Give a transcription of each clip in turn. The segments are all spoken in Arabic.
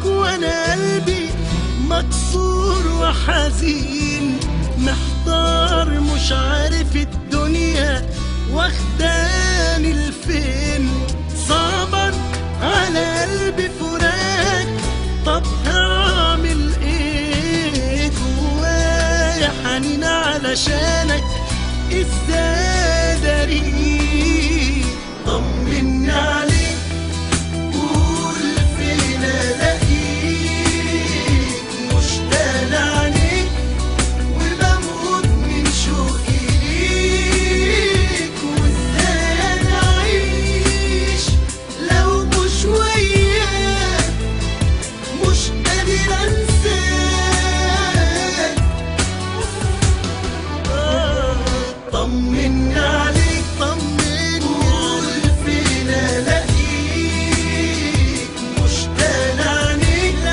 وانا قلبي مكسور وحزين، محتار مش عارف الدنيا واخداني لفين. صعبا على قلبي فراق، طب هعمل ايه؟ جوايا حنين علشانك، ازاي اداريه؟ طمني عليك، قول فين الاقيك، مشتاق لعينيك وبموت من شوقي ليك. وازاي انا اعيش لو مش وياك، مش قادر انساك. طمني عليك، طمني، قول فين الاقيك، مشتاق لعينيك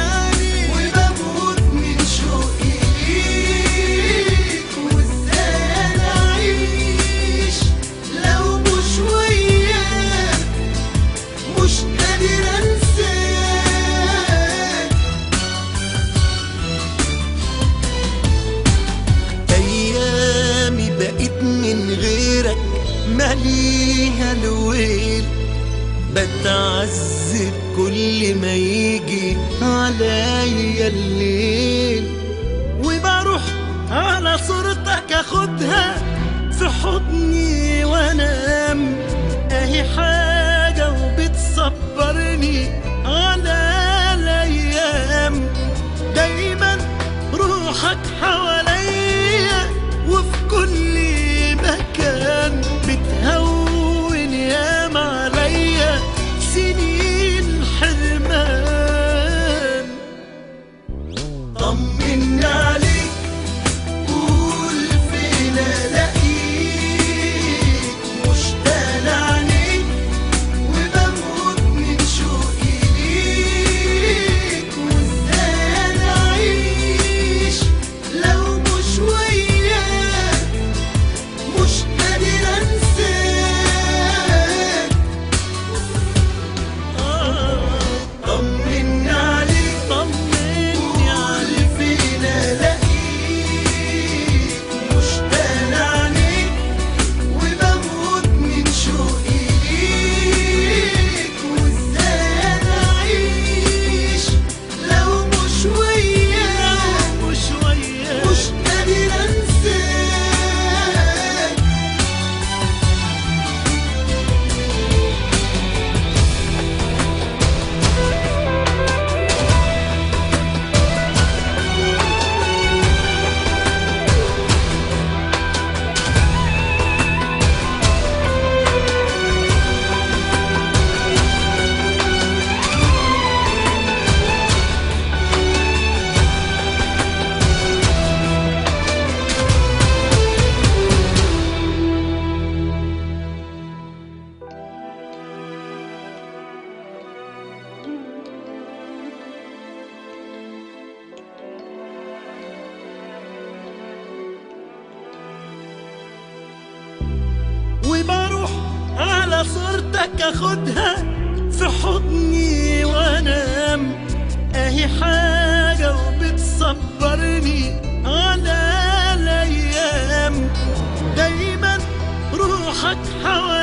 وبموت من شوقي ليك. وازاي انا اعيش لو مش وياك، مش قادر انساك. ايامي بقيت من غيرك ماليها الويل، بتعذب كل ما يجي عليا الليل. وبروح على صورتك اخدها في حضني وانام، اهي حاجة وبتصبرني على الايام. دايما روحك حواليا وفي كل مكان، بتهون ياما عليا سنين حرمان. طمني عليك، قول فين الاقيك، مشتاق لعينيك وبموت من شوقي ليك. وازاي انا اعيش لو مش وياك، مش قادر انساك. طمني عليك، طمني، قول فين الاقيك، مشتاق لعينيك وبموت من شوقي ليك. وازاي انا اعيش لو مش وياك، مش قادر انساك. وبروح على صورتك اخدها في حضني وانام، اهي حاجة وبتصبرني على الايام. دايما روحك حواليا